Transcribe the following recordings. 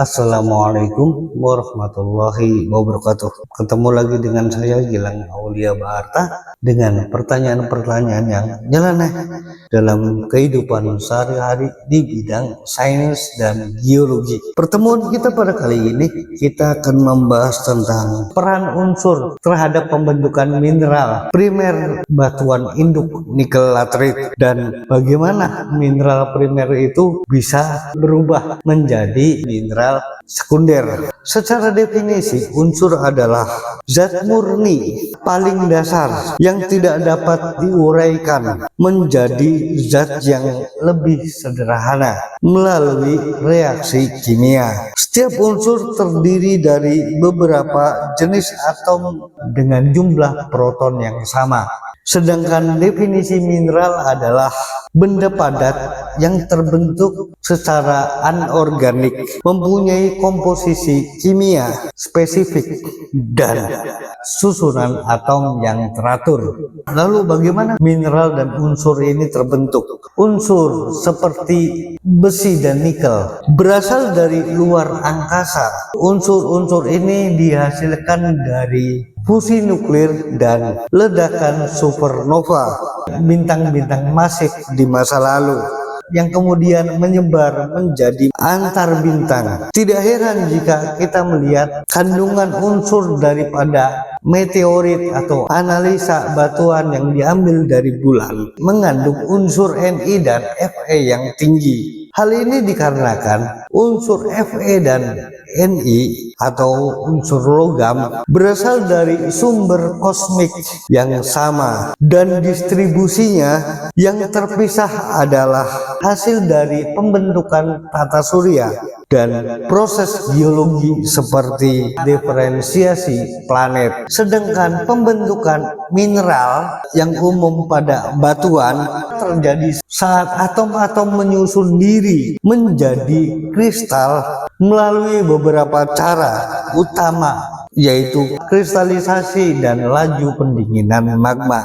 Assalamualaikum warahmatullahi wabarakatuh. Ketemu lagi dengan saya Gilang Aulia Baharta dengan pertanyaan-pertanyaan yang nyeleneh dalam kehidupan sehari-hari di bidang sains dan geologi. Pertemuan kita pada kali ini kita akan membahas tentang peran unsur terhadap pembentukan mineral primer batuan induk nikel laterit dan bagaimana mineral primer itu bisa berubah menjadi mineral sekunder. Secara definisi, unsur adalah zat murni paling dasar yang tidak dapat diuraikan menjadi zat yang lebih sederhana melalui reaksi kimia. Setiap unsur terdiri dari beberapa jenis atom dengan jumlah proton yang sama. Sedangkan definisi mineral adalah benda padat yang terbentuk secara anorganik, mempunyai komposisi kimia spesifik dan susunan atom yang teratur. Lalu bagaimana mineral dan unsur ini terbentuk? Unsur seperti besi dan nikel berasal dari luar angkasa. Unsur-unsur ini dihasilkan dari fusi nuklir dan ledakan supernova, bintang-bintang masif di masa lalu yang kemudian menyebar menjadi antar bintang. Tidak heran jika kita melihat kandungan unsur daripada meteorit atau analisa batuan yang diambil dari bulan mengandung unsur Ni dan Fe yang tinggi. Hal ini dikarenakan unsur Fe dan Ni atau unsur logam berasal dari sumber kosmik yang sama dan distribusinya yang terpisah adalah hasil dari pembentukan tata surya dan proses geologi seperti diferensiasi planet. Sedangkan pembentukan mineral yang umum pada batuan terjadi saat atom-atom menyusun diri menjadi kristal melalui beberapa cara utama, yaitu kristalisasi dan laju pendinginan magma.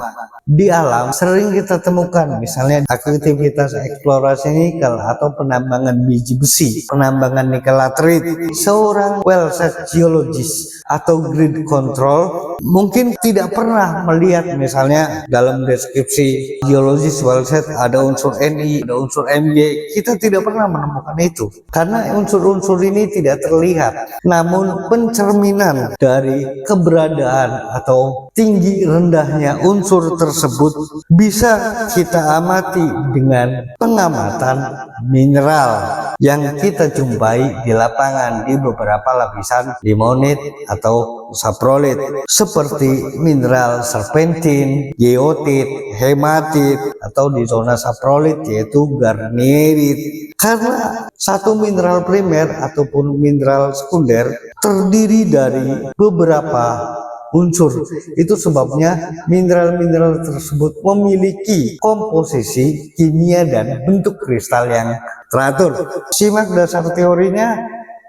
Di alam sering kita temukan misalnya aktivitas eksplorasi nikel atau penambangan biji besi, penambangan nikel laterit. Seorang well set geologist atau grid control mungkin tidak pernah melihat misalnya dalam deskripsi geologis well set ada unsur Ni, ada unsur Mg. Kita tidak pernah menemukan itu karena unsur-unsur ini tidak terlihat, namun pencerminan dari keberadaan atau tinggi rendahnya unsur tersebut bisa kita amati dengan pengamatan mineral yang kita jumpai di lapangan di beberapa lapisan limonit atau saprolit seperti mineral serpentin, geotit, hematit, atau di zona saprolit yaitu garnierit. Karena satu mineral primer ataupun mineral sekunder terdiri dari beberapa unsur, itu sebabnya mineral-mineral tersebut memiliki komposisi kimia dan bentuk kristal yang teratur. Simak dasar teorinya,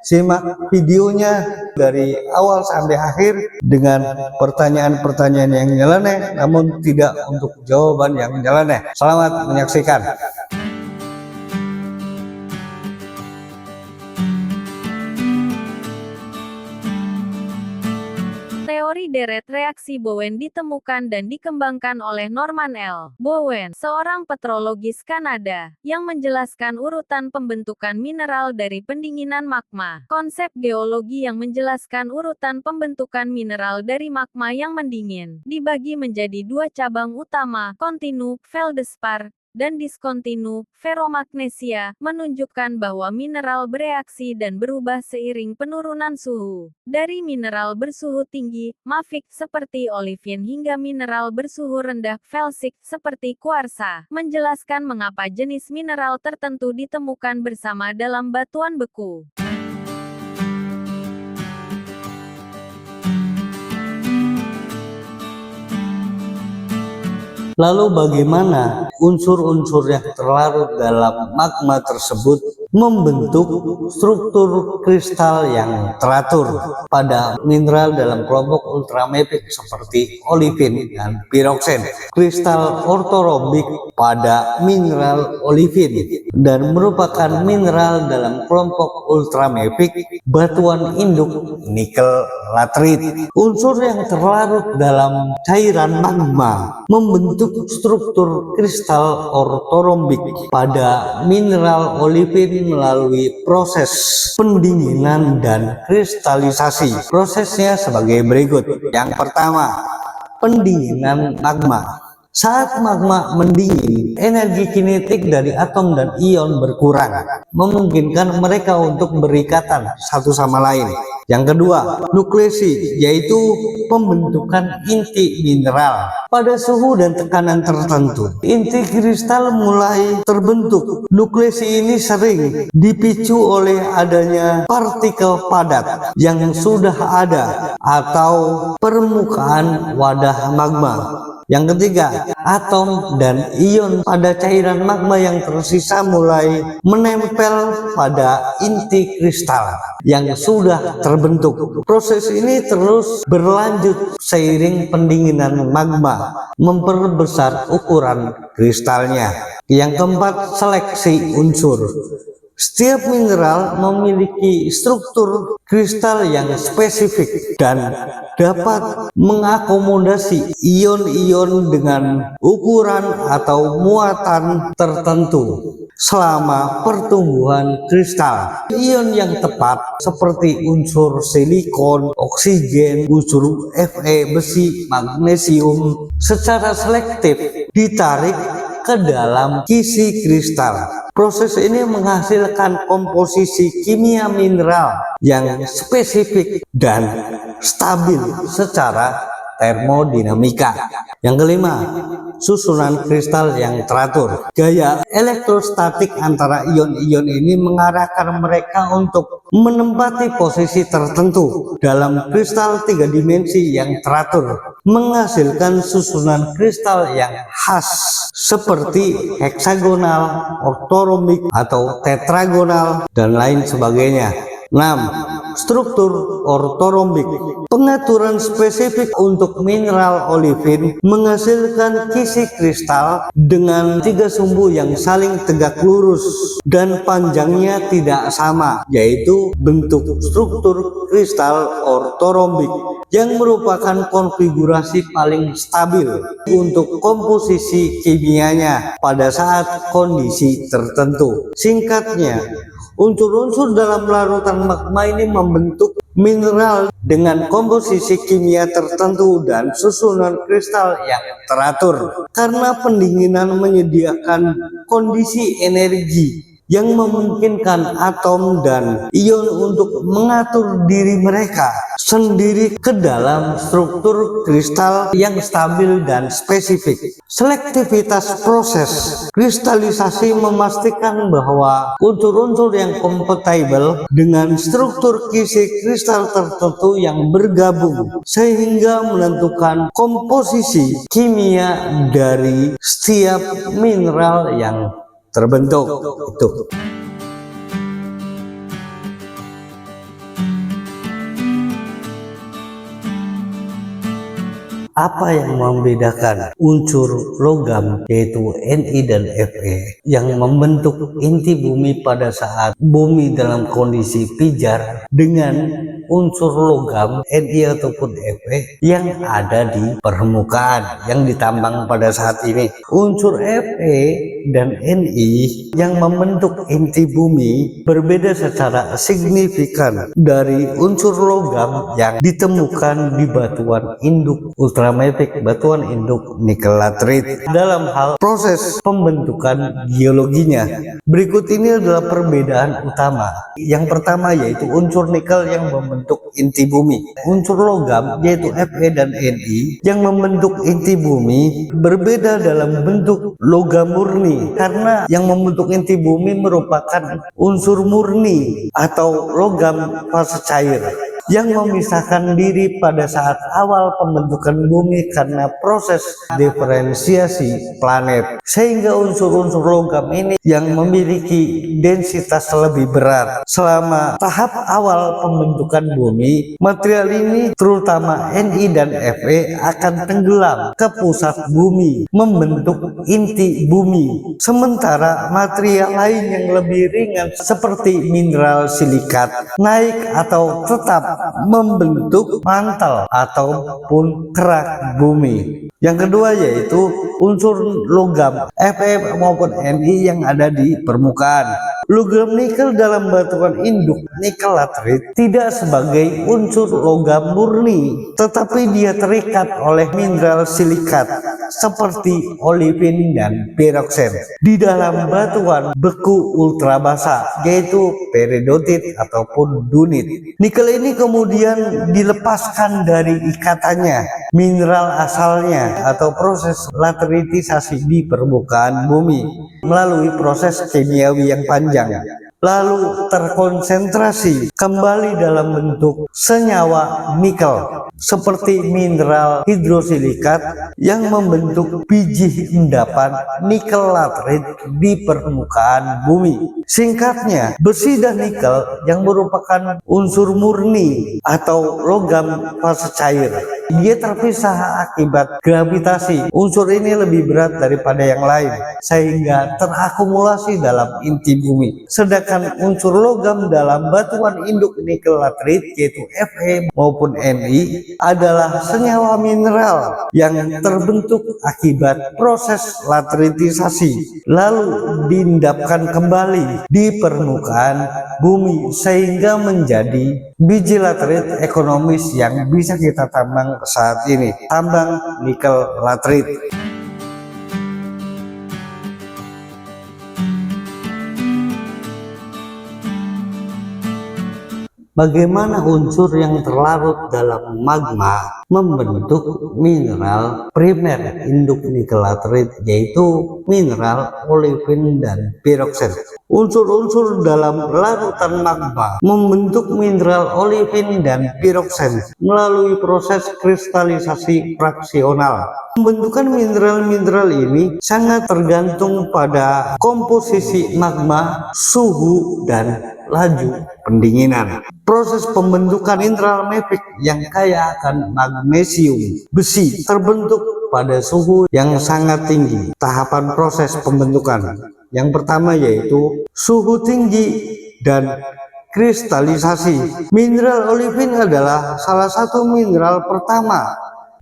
simak videonya dari awal sampai akhir dengan pertanyaan-pertanyaan yang nyeleneh namun tidak untuk jawaban yang nyeleneh. Selamat menyaksikan. Teori deret reaksi Bowen ditemukan dan dikembangkan oleh Norman L. Bowen, seorang petrologis Kanada, yang menjelaskan urutan pembentukan mineral dari pendinginan magma. Konsep geologi yang menjelaskan urutan pembentukan mineral dari magma yang mendingin dibagi menjadi dua cabang utama, kontinu, feldspar, dan diskontinu, ferromagnesia, menunjukkan bahwa mineral bereaksi dan berubah seiring penurunan suhu. Dari mineral bersuhu tinggi, mafic, seperti olivin hingga mineral bersuhu rendah, felsic, seperti kuarsa, menjelaskan mengapa jenis mineral tertentu ditemukan bersama dalam batuan beku. Lalu bagaimana unsur-unsur yang terlarut dalam magma tersebut membentuk struktur kristal yang teratur pada mineral dalam kelompok ultramafic seperti olivin dan piroxen, kristal ortorobik pada mineral olivin, dan merupakan mineral dalam kelompok ultramafic batuan induk nikel latrit. Unsur yang terlarut dalam cairan magma membentuk struktur kristal ortorombik pada mineral olivin melalui proses pendinginan dan kristalisasi. Prosesnya sebagai berikut. Yang pertama, pendinginan magma. Saat magma mendingin, energi kinetik dari atom dan ion berkurang, memungkinkan mereka untuk berikatan satu sama lain. Yang kedua, nuklesi, yaitu pembentukan inti mineral. Pada suhu dan tekanan tertentu, inti kristal mulai terbentuk. Nuklesi ini sering dipicu oleh adanya partikel padat yang sudah ada atau permukaan wadah magma. Yang ketiga, atom dan ion pada cairan magma yang tersisa mulai menempel pada inti kristal yang sudah terbentuk. Proses ini terus berlanjut seiring pendinginan magma memperbesar ukuran kristalnya. Yang keempat, seleksi unsur. Setiap mineral memiliki struktur kristal yang spesifik dan dapat mengakomodasi ion-ion dengan ukuran atau muatan tertentu selama pertumbuhan kristal. Ion yang tepat seperti unsur silikon, oksigen, unsur Fe, besi, magnesium secara selektif ditarik ke dalam kisi kristal. Proses ini menghasilkan komposisi kimia mineral yang spesifik dan stabil secara termodinamika. Yang kelima, susunan kristal yang teratur. Gaya elektrostatik antara ion-ion ini mengarahkan mereka untuk menempati posisi tertentu dalam kristal tiga dimensi yang teratur, menghasilkan susunan kristal yang khas seperti heksagonal, ortorobik, atau tetragonal, dan lain sebagainya. 6. Struktur ortorombik. Pengaturan spesifik untuk mineral olivin menghasilkan kisi kristal dengan 3 sumbu yang saling tegak lurus dan panjangnya tidak sama, yaitu bentuk struktur kristal ortorombik yang merupakan konfigurasi paling stabil untuk komposisi kimianya pada saat kondisi tertentu. Singkatnya, unsur-unsur dalam larutan magma ini membentuk mineral dengan komposisi kimia tertentu dan susunan kristal yang teratur. Karena pendinginan menyediakan kondisi energi yang memungkinkan atom dan ion untuk mengatur diri mereka sendiri ke dalam struktur kristal yang stabil dan spesifik. Selektivitas proses kristalisasi memastikan bahwa unsur-unsur yang kompatibel dengan struktur kisi kristal tertentu yang bergabung sehingga menentukan komposisi kimia dari setiap mineral yang terbentuk. Itu apa yang membedakan unsur logam yaitu Ni dan Fe yang membentuk inti bumi pada saat bumi dalam kondisi pijar dengan unsur logam Ni ataupun Fe yang ada di permukaan yang ditambang pada saat ini. Unsur Fe dan Ni yang membentuk inti bumi berbeda secara signifikan dari unsur logam yang ditemukan di batuan induk ultramafic, batuan induk nikel latrit dalam hal proses pembentukan geologinya. Berikut ini adalah perbedaan utama. Yang pertama yaitu unsur nikel yang membentuk inti bumi. Unsur logam yaitu Fe dan Ni yang membentuk inti bumi berbeda dalam bentuk logam murni, karena yang membentuk inti bumi merupakan unsur murni atau logam fase cair yang memisahkan diri pada saat awal pembentukan bumi karena proses diferensiasi planet, sehingga unsur-unsur logam ini yang memiliki densitas lebih berat. Selama tahap awal pembentukan bumi, material ini terutama Ni dan Fe akan tenggelam ke pusat bumi, membentuk inti bumi. Sementara material lain yang lebih ringan seperti mineral silikat naik atau tetap membentuk mantel ataupun kerak bumi. Yang kedua yaitu unsur logam Fe maupun Ni yang ada di permukaan. Logam nikel dalam batuan induk nikel laterit tidak sebagai unsur logam murni, tetapi dia terikat oleh mineral silikat seperti olivin dan piroksen di dalam batuan beku ultrabasa, yaitu peridotit ataupun dunit. Nikel ini kemudian dilepaskan dari ikatannya, mineral asalnya, atau proses lateritisasi di permukaan bumi melalui proses kimiawi yang panjang, lalu terkonsentrasi kembali dalam bentuk senyawa nikel seperti mineral hidrosilikat yang membentuk biji endapan nikel laterit di permukaan bumi. Singkatnya, besi dan nikel yang merupakan unsur murni atau logam fase cair, dia terpisah akibat gravitasi. Unsur ini lebih berat daripada yang lain sehingga terakumulasi dalam inti bumi. Sedangkan unsur logam dalam batuan induk nikel laterit yaitu Fe maupun Ni adalah senyawa mineral yang terbentuk akibat proses lateritisasi lalu diendapkan kembali di permukaan bumi sehingga menjadi biji laterit ekonomis yang bisa kita tambang saat ini, tambang nikel laterit. Bagaimana unsur yang terlarut dalam magma membentuk mineral primer induk nikel laterit, yaitu mineral olivin dan piroksen. Unsur-unsur dalam larutan magma membentuk mineral olivin dan piroksen melalui proses kristalisasi fraksional. Pembentukan mineral-mineral ini sangat tergantung pada komposisi magma, suhu, dan laju pendinginan. Proses pembentukan mineral mafic yang kaya akan magnesium besi terbentuk pada suhu yang sangat tinggi. Tahapan proses pembentukan yang pertama yaitu suhu tinggi dan kristalisasi. Mineral olivin adalah salah satu mineral pertama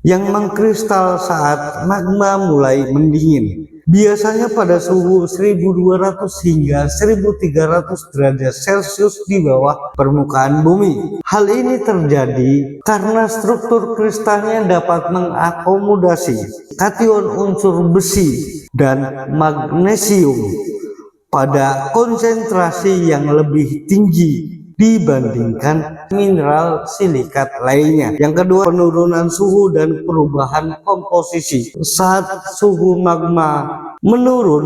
yang mengkristal saat magma mulai mendingin, biasanya pada suhu 1200 hingga 1300 derajat Celcius di bawah permukaan bumi. Hal ini terjadi karena struktur kristalnya dapat mengakomodasi kation unsur besi dan magnesium pada konsentrasi yang lebih tinggi dibandingkan mineral silikat lainnya. Yang kedua, penurunan suhu dan perubahan komposisi. Saat suhu magma menurun,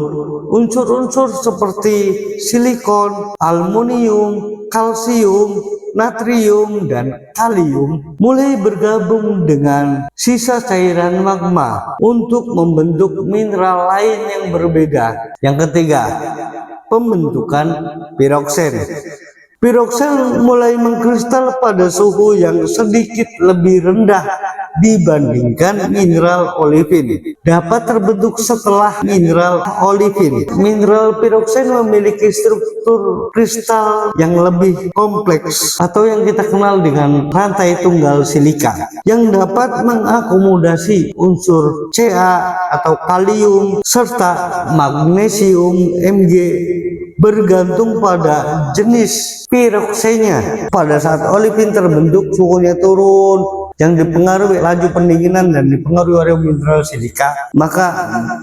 unsur-unsur seperti silikon, aluminium, kalsium, natrium, dan kalium mulai bergabung dengan sisa cairan magma untuk membentuk mineral lain yang berbeda. Yang ketiga, pembentukan piroksen. Piroksen mulai mengkristal pada suhu yang sedikit lebih rendah dibandingkan mineral olivin. Dapat terbentuk setelah mineral olivin. Mineral piroksen memiliki struktur kristal yang lebih kompleks atau yang kita kenal dengan rantai tunggal silika yang dapat mengakomodasi unsur Ca atau kalium serta magnesium Mg bergantung pada jenis piroksennya. Pada saat olivin terbentuk, suhunya turun yang dipengaruhi laju pendinginan dan dipengaruhi oleh mineral silika, maka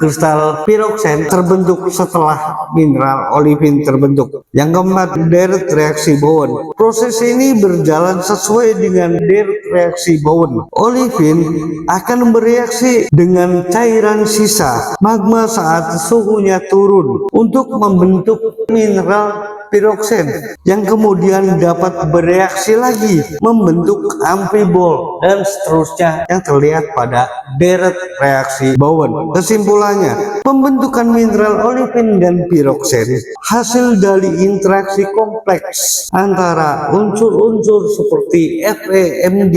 kristal piroksen terbentuk setelah mineral olivin terbentuk. Yang keempat, direct reaksi Bowen. Proses ini berjalan sesuai dengan direct reaksi Bowen. Olivin akan bereaksi dengan cairan sisa magma saat suhunya turun untuk membentuk mineral piroksen yang kemudian dapat bereaksi lagi membentuk amfibol dan seterusnya yang terlihat pada deret reaksi Bowen. Kesimpulannya, pembentukan mineral olivin dan piroksen hasil dari interaksi kompleks antara unsur-unsur seperti Fe, Mg,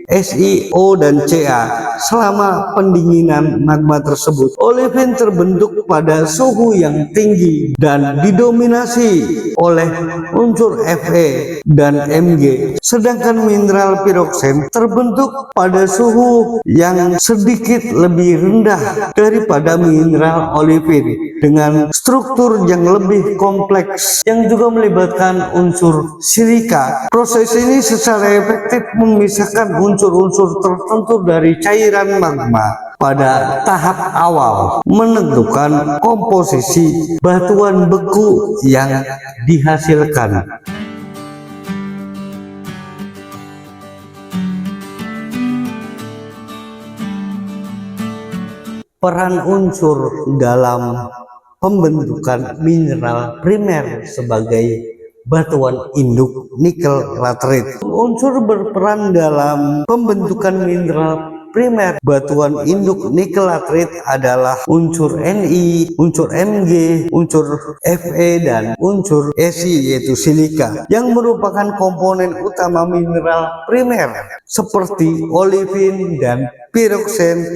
SiO dan Ca. Selama pendinginan magma tersebut, olivin terbentuk pada suhu yang tinggi dan didominasi oleh unsur Fe dan Mg, sedangkan mineral piroksen terbentuk pada suhu yang sedikit lebih rendah daripada mineral olivin dengan struktur yang lebih kompleks yang juga melibatkan unsur silika. Proses ini secara efektif memisahkan unsur-unsur tertentu dari cairan magma pada tahap awal, menentukan komposisi batuan beku yang dihasilkan. Peran unsur dalam pembentukan mineral primer sebagai batuan induk nikel laterite. Unsur berperan dalam pembentukan mineral primer batuan induk nikel laterite adalah unsur Ni, unsur Mg, unsur Fe dan unsur Si yaitu silika yang merupakan komponen utama mineral primer seperti olivin dan piroksen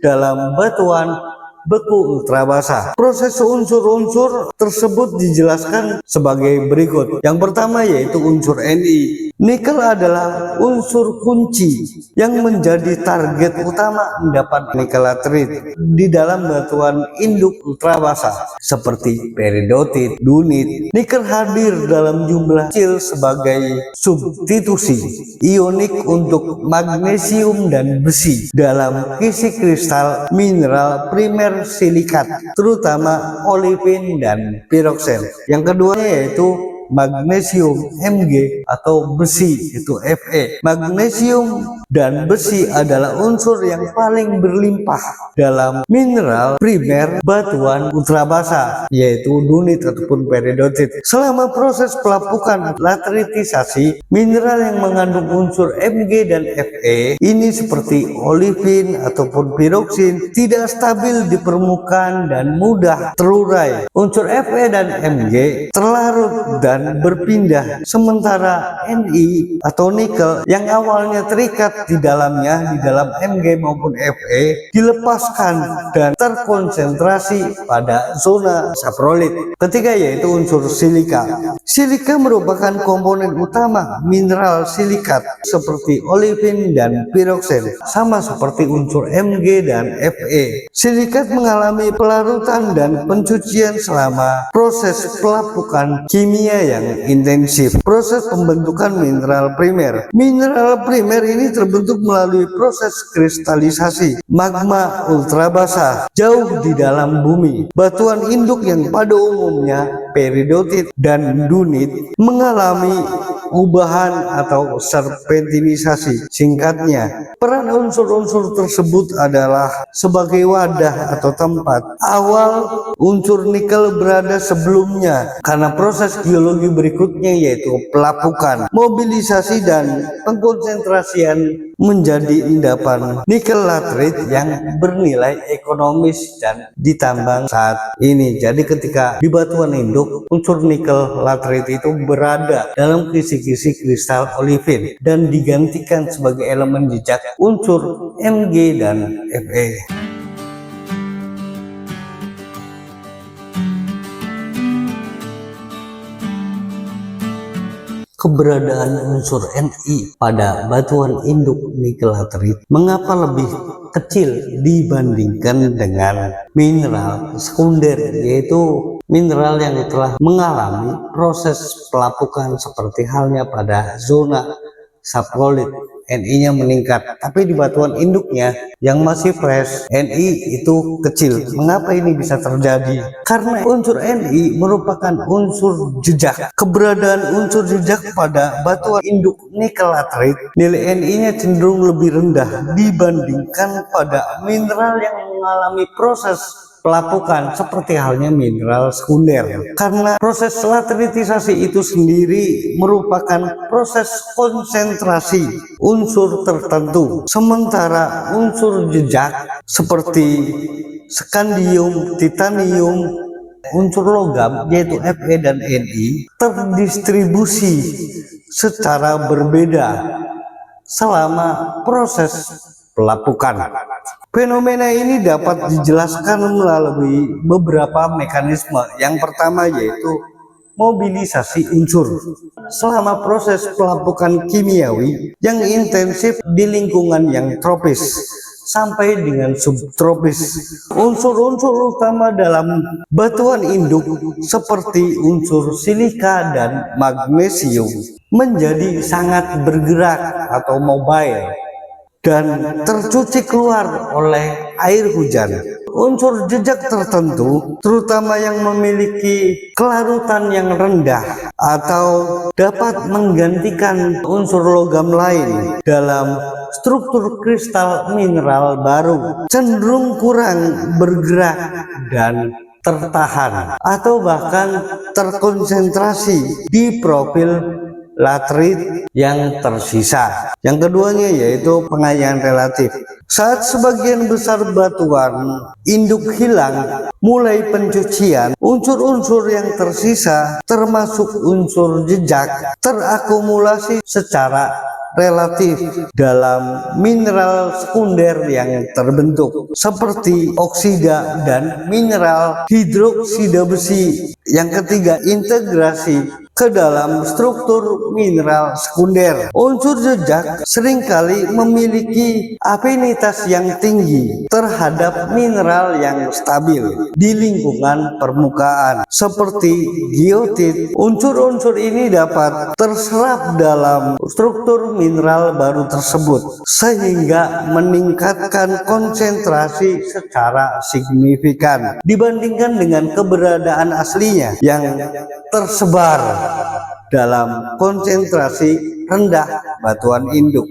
dalam batuan beku ultrabasa. Proses unsur-unsur tersebut dijelaskan sebagai berikut. Yang pertama yaitu unsur Ni. Nikel adalah unsur kunci yang menjadi target utama endapan nikel laterite di dalam batuan induk ultrabasa seperti peridotit, dunit. Nikel hadir dalam jumlah kecil sebagai substitusi ionik untuk magnesium dan besi dalam kisi kristal mineral primer silikat, terutama olivin dan piroksen. Yang keduanya yaitu magnesium Mg atau besi itu Fe. Magnesium dan besi adalah unsur yang paling berlimpah dalam mineral primer batuan ultrabasa yaitu dunit ataupun peridotit. Selama proses pelapukan lateritisasi, mineral yang mengandung unsur Mg dan Fe ini seperti olivin ataupun piroksin tidak stabil di permukaan dan mudah terurai. Unsur Fe dan Mg terlarut dan berpindah, sementara Ni atau nikel yang awalnya terikat di dalamnya di dalam Mg maupun Fe dilepaskan dan terkonsentrasi pada zona saprolit. Ketiga yaitu unsur silika. Silika merupakan komponen utama mineral silikat seperti olivin dan piroksen, sama seperti unsur Mg dan Fe. Silikat mengalami pelarutan dan pencucian selama proses pelapukan kimia yang intensif. Proses pembentukan mineral primer. Mineral primer ini terbentuk melalui proses kristalisasi magma ultrabasa jauh di dalam bumi. Batuan induk yang pada umumnya peridotit dan dunit mengalami ubahan atau serpentinisasi. Singkatnya, peran unsur-unsur tersebut adalah sebagai wadah atau tempat awal unsur nikel berada sebelumnya karena proses geologi berikutnya yaitu pelapukan, mobilisasi dan pengkonsentrasian menjadi endapan nikel laterite yang bernilai ekonomis dan ditambang saat ini. Jadi ketika di batuan induk, unsur nikel laterite itu berada dalam kisi-kisi kristal olivin dan digantikan sebagai elemen jejak unsur Mg dan Fe. Keberadaan unsur Ni pada batuan induk nikel laterite mengapa lebih kecil dibandingkan dengan mineral sekunder, yaitu mineral yang telah mengalami proses pelapukan seperti halnya pada zona saprolit. Ni-nya meningkat, tapi di batuan induknya yang masih fresh, Ni itu kecil. Mengapa ini bisa terjadi? Karena unsur Ni merupakan unsur jejak. Keberadaan unsur jejak pada batuan induk nikel laterite, nilai Ni-nya cenderung lebih rendah dibandingkan pada mineral yang mengalami proses pelapukan seperti halnya mineral sekunder. Karena proses lateritisasi itu sendiri merupakan proses konsentrasi unsur tertentu, sementara unsur jejak seperti skandium, titanium, unsur logam yaitu Fe dan Ni terdistribusi secara berbeda selama proses pelapukan. Fenomena ini dapat dijelaskan melalui beberapa mekanisme. Yang pertama yaitu mobilisasi unsur. Selama proses pelapukan kimiawi yang intensif di lingkungan yang tropis sampai dengan subtropis, unsur-unsur utama dalam batuan induk seperti unsur silika dan magnesium menjadi sangat bergerak atau mobile dan tercuci keluar oleh air hujan. Unsur jejak tertentu, terutama yang memiliki kelarutan yang rendah atau dapat menggantikan unsur logam lain dalam struktur kristal mineral baru, cenderung kurang bergerak dan tertahan atau bahkan terkonsentrasi di profil laterit yang tersisa. Yang keduanya yaitu pengayaan relatif. Saat sebagian besar batuan induk hilang mulai pencucian, unsur-unsur yang tersisa termasuk unsur jejak terakumulasi secara relatif dalam mineral sekunder yang terbentuk seperti oksida dan mineral hidroksida besi. Yang ketiga, integrasi ke dalam struktur mineral sekunder. Unsur jejak seringkali memiliki afinitas yang tinggi terhadap mineral yang stabil di lingkungan permukaan seperti geotit. Unsur-unsur ini dapat terserap dalam struktur mineral baru tersebut sehingga meningkatkan konsentrasi secara signifikan dibandingkan dengan keberadaan aslinya yang tersebar dalam konsentrasi rendah batuan induk.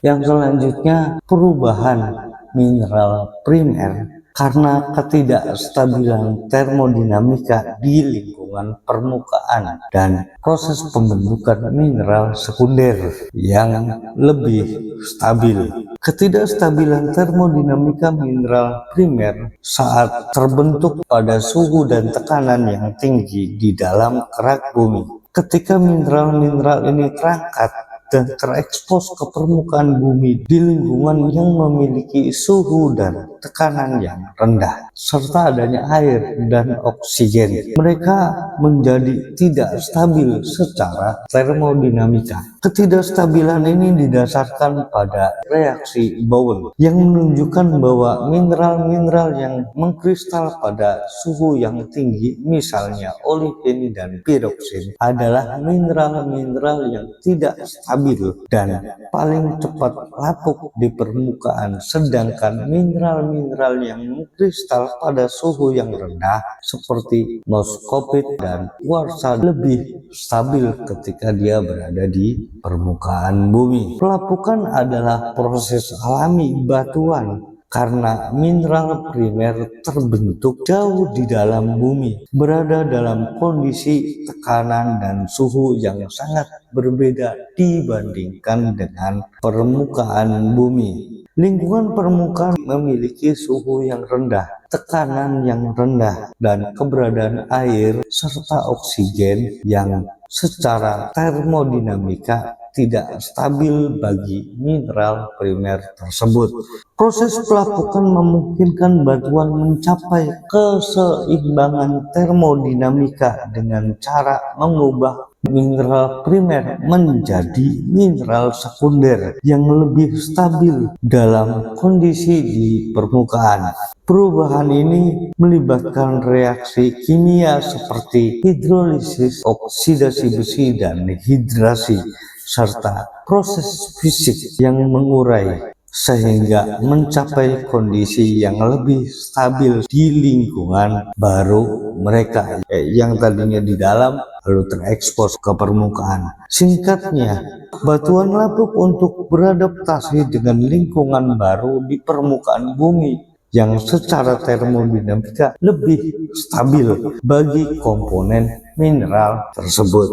Yang selanjutnya, perubahan mineral primer karena ketidakstabilan termodinamika di lingkungan permukaan dan proses pembentukan mineral sekunder yang lebih stabil. Ketidakstabilan termodinamika mineral primer saat terbentuk pada suhu dan tekanan yang tinggi di dalam kerak bumi. Ketika mineral-mineral ini terangkat dan terekspos ke permukaan bumi di lingkungan yang memiliki suhu dan tekanan yang rendah, serta adanya air dan oksigen, mereka menjadi tidak stabil secara termodinamika. Ketidakstabilan ini didasarkan pada reaksi Bowen yang menunjukkan bahwa mineral-mineral yang mengkristal pada suhu yang tinggi, misalnya olivin dan piroksin, adalah mineral-mineral yang tidak stabil dan paling cepat lapuk di permukaan, sedangkan mineral-mineral yang mengkristal pada suhu yang rendah seperti moskopit dan kuarsa lebih stabil ketika dia berada di permukaan bumi. Pelapukan adalah proses alami batuan karena mineral primer terbentuk jauh di dalam bumi, berada dalam kondisi tekanan dan suhu yang sangat berbeda dibandingkan dengan permukaan bumi. Lingkungan permukaan memiliki suhu yang rendah, tekanan yang rendah, dan keberadaan air serta oksigen yang secara termodinamika tidak stabil bagi mineral primer tersebut. Proses pelapukan memungkinkan batuan mencapai keseimbangan termodinamika dengan cara mengubah mineral primer menjadi mineral sekunder yang lebih stabil dalam kondisi di permukaan. Perubahan ini melibatkan reaksi kimia seperti hidrolisis, oksidasi besi, dan hidrasi, serta proses fisik yang mengurai sehingga mencapai kondisi yang lebih stabil di lingkungan baru mereka yang tadinya di dalam lalu terekspos ke permukaan. Singkatnya, batuan lapuk untuk beradaptasi dengan lingkungan baru di permukaan bumi yang secara termodinamika lebih stabil bagi komponen mineral tersebut.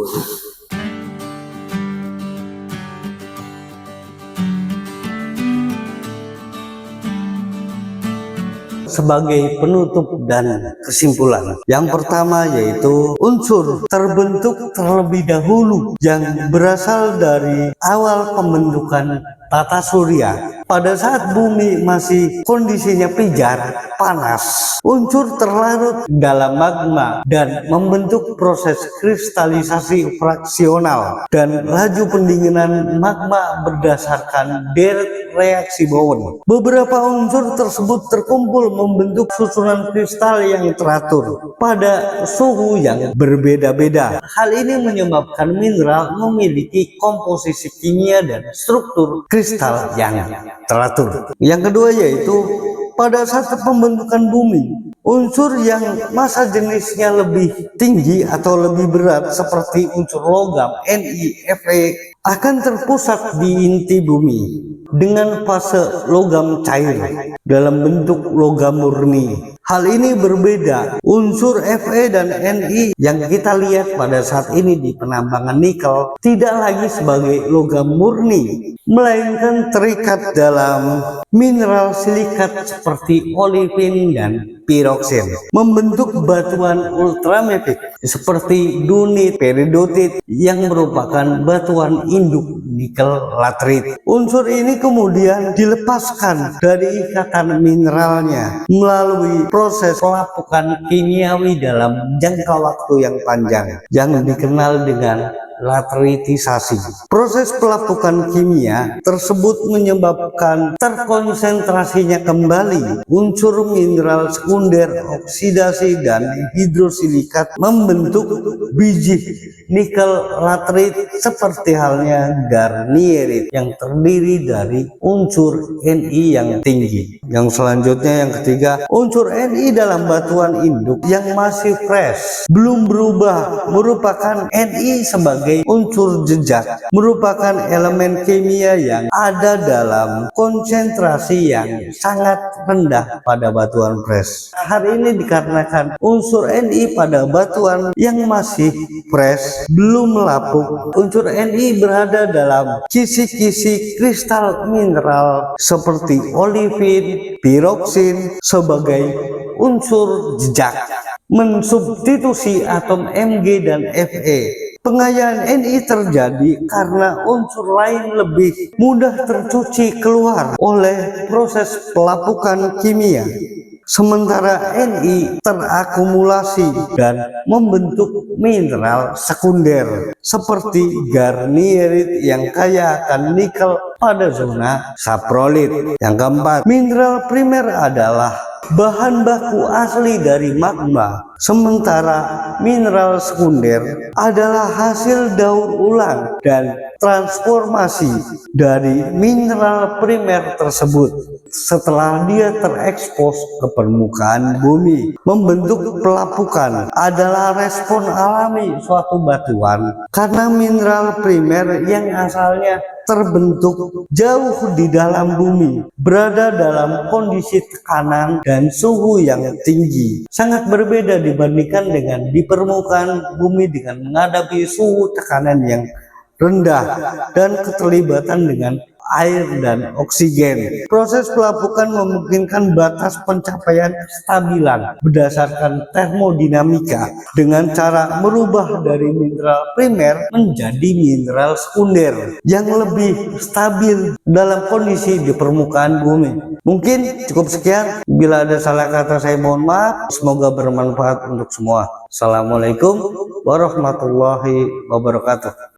Sebagai penutup dan kesimpulan, yang pertama yaitu unsur terbentuk terlebih dahulu yang berasal dari awal pembentukan tata surya. Pada saat bumi masih kondisinya pijar, panas, unsur terlarut dalam magma dan membentuk proses kristalisasi fraksional dan laju pendinginan magma berdasarkan deret reaksi Bowen. Beberapa unsur tersebut terkumpul membentuk susunan kristal yang teratur pada suhu yang berbeda-beda. Hal ini menyebabkan mineral memiliki komposisi kimia dan struktur kristal yang teratur. Yang kedua yaitu pada saat pembentukan bumi, unsur yang massa jenisnya lebih tinggi atau lebih berat seperti unsur logam Ni, Fe akan terpusat di inti bumi dengan fase logam cair dalam bentuk logam murni. Hal ini berbeda. Unsur Fe dan Ni yang kita lihat pada saat ini di penambangan nikel tidak lagi sebagai logam murni, melainkan terikat dalam mineral silikat seperti olivin dan piroksin, membentuk batuan ultramafic seperti dunit, peridotit yang merupakan batuan induk nikel latrit. Unsur ini kemudian dilepaskan dari ikatan mineralnya melalui proses pelapukan kimiawi dalam jangka waktu yang panjang yang dikenal dengan latritisasi. Proses pelapukan kimia tersebut menyebabkan terkonsentrasinya kembali unsur mineral sekunder, oksidasi dan hidrosilikat membentuk biji nikel latrit seperti halnya garnierit yang terdiri dari unsur Ni yang tinggi. Yang selanjutnya yang ketiga, unsur Ni dalam batuan induk yang masih fresh belum berubah merupakan Ni sebagai unsur jejak, merupakan elemen kimia yang ada dalam konsentrasi yang sangat rendah pada batuan fresh. Hal ini dikarenakan unsur Ni pada batuan yang masih fresh belum melapuk. Unsur Ni berada dalam kisi-kisi kristal mineral seperti olivin, piroksin sebagai unsur jejak, mensubstitusi atom Mg dan Fe. Pengayaan Ni terjadi karena unsur lain lebih mudah tercuci keluar oleh proses pelapukan kimia, sementara Ni terakumulasi dan membentuk mineral sekunder seperti garnierit yang kaya akan nikel pada zona saprolit. Yang keempat, mineral primer adalah bahan baku asli dari magma, sementara mineral sekunder adalah hasil daur ulang dan transformasi dari mineral primer tersebut setelah dia terekspos ke permukaan bumi. Membentuk pelapukan adalah respon alami suatu batuan karena mineral primer yang asalnya terbentuk jauh di dalam bumi berada dalam kondisi tekanan dan suhu yang tinggi, sangat berbeda dibandingkan dengan di permukaan bumi dengan menghadapi suhu tekanan yang rendah dan keterlibatan dengan air dan oksigen. Proses pelapukan memungkinkan batas pencapaian kestabilan berdasarkan termodinamika dengan cara merubah dari mineral primer menjadi mineral sekunder yang lebih stabil dalam kondisi di permukaan bumi. Mungkin cukup sekian. Bila ada salah kata saya mohon maaf. Semoga bermanfaat untuk semua. Assalamualaikum warahmatullahi wabarakatuh.